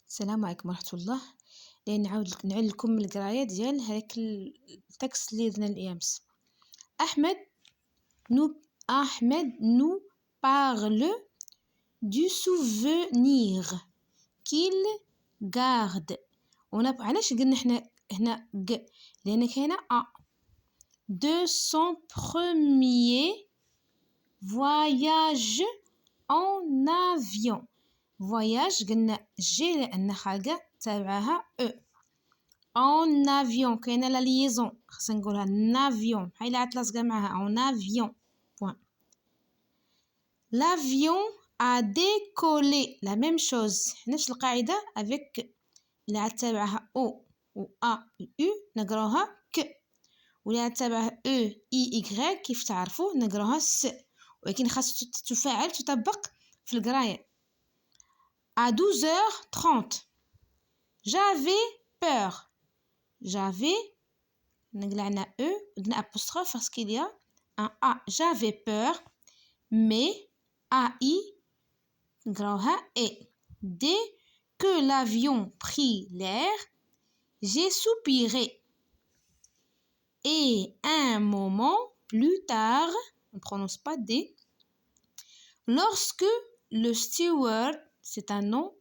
السلام عليكم ورحمة الله. نعاود لكم القراية ديال هاك التكست اللي درنا الأمس. أحمد nous parle du souvenir qu'il garde. علاش قلنا حنا هنا لأن كاينة de son premier voyage en avion. voyage قلنا جي لأن حاجة تابعها en avion كاينة la liaison خاصنا نقولها avion هاي اللي عتلاصقة معها en avion point. l'avion a décollé la même chose نفس القاعدة avec اللي عتابعها o و a و u نقراوها ك واللي عتابعها e i y كيف تعرفوا نقراوها س ولكن خاص تفعل تطبق في القراية. À 12h30 j'avais peur. نقلعنا e ودنا apostrophe parce qu'il y a un a. j'avais peur mais ai نقراوها e. Dès que l'avion prit l'air j'ai soupiré et un moment plus tard on ne prononce pas des lorsque le steward, c'est un nom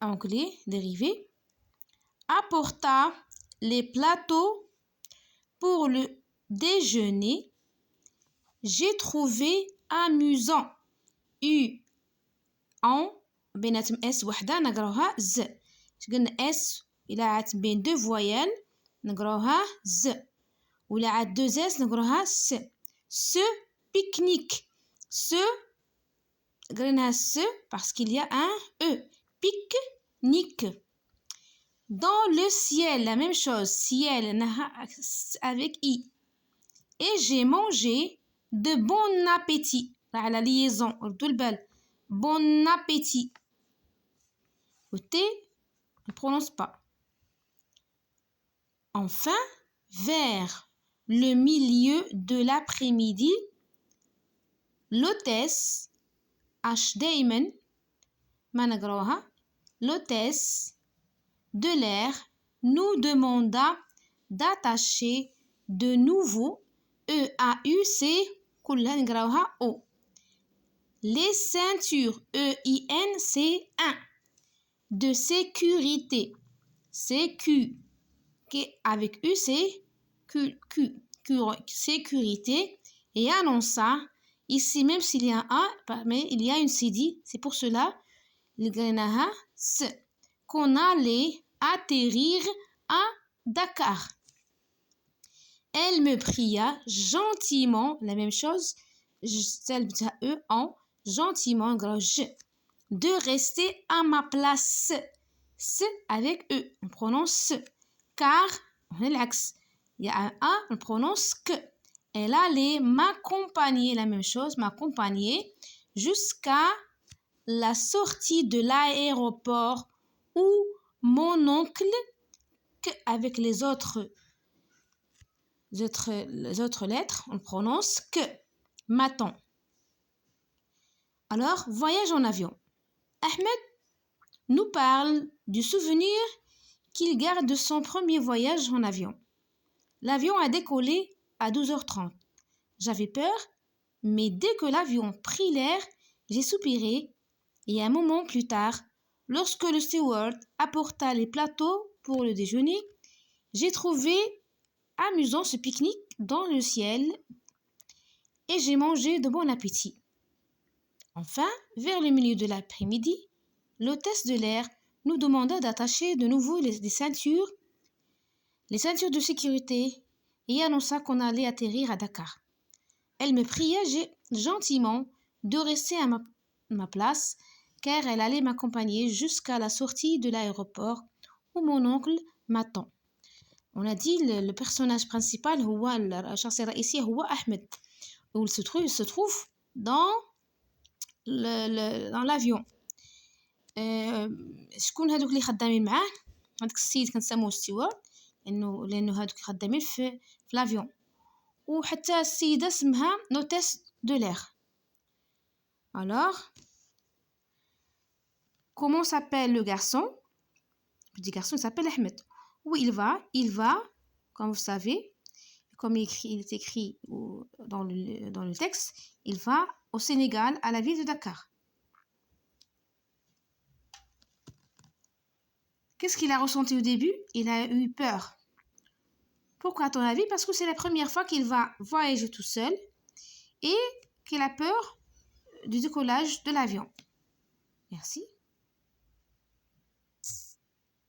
anglais dérivé, apporta les plateaux pour le déjeuner, j'ai trouvé amusant en بيناتهم اس وحده نقراوها ز. قلنا اس الى عاد بين دو فويال نقراوها ز ولا عاد دو اس نقراوها س. ce pique-nique ce قريناها س parce qu'il y a un e. pique-nique. Dans le ciel la même chose ciel avec i. Et j'ai mangé de bon appétit على la liaison ردوا البال bon appétit le T ne prononce pas. Enfin vers le milieu de l'après-midi l'hôtesse H دايما ما نقراوها l'hôtesse de l'air nous demanda d'attacher de nouveau EAUC كلها نقراوها O. les ceintures EIN c'est 1 de sécurité c'est Q avec U c'est Q sécurité et annonça ici même s'il y a un A mais il y a une CD c'est pour cela qu'on allait atterrir à Dakar. Elle me pria gentiment la même chose celle de E en gentiment de rester à ma place s avec E on prononce car on est l'axe il y a un A on prononce que. Elle allait m'accompagner la même chose m'accompagner jusqu'à la sortie de l'aéroport où mon oncle que avec les autres lettres on prononce que m'attend. Alors voyage en avion. Ahmed nous parle du souvenir qu'il garde de son premier voyage en avion. L'avion a décollé à 12h30. J'avais peur, mais dès que l'avion prit l'air, j'ai soupiré et un moment plus tard, lorsque le steward apporta les plateaux pour le déjeuner, j'ai trouvé amusant ce pique-nique dans le ciel et j'ai mangé de bon appétit. Enfin, vers le milieu de l'après-midi, l'hôtesse de l'air nous demanda d'attacher de nouveau les ceintures de sécurité et annonça qu'on allait atterrir à Dakar. Elle me pria gentiment de rester à ma place car elle allait m'accompagner jusqu'à la sortie de l'aéroport où mon oncle m'attend. On a dit le personnage principal هو الشخص الرئيسي هو أحمد où il se trouve dans l'avion. شكون هادوك اللي خدامين معاه؟ هذاك السيد كنسموه ستيوارد لانه هادوك خدامين في لافيون وحتى السيده اسمها نوتيس دو لير. alors Comment s'appelle le garçon? Le petit garçon, il s'appelle Ahmed. Où il va? Il va, comme vous savez, comme il est écrit dans le texte, il va au Sénégal, à la ville de Dakar. Qu'est-ce qu'il a ressenti au début? Il a eu peur. Pourquoi à ton avis? Parce que c'est la première fois qu'il va voyager tout seul et qu'il a peur du décollage de l'avion. Merci.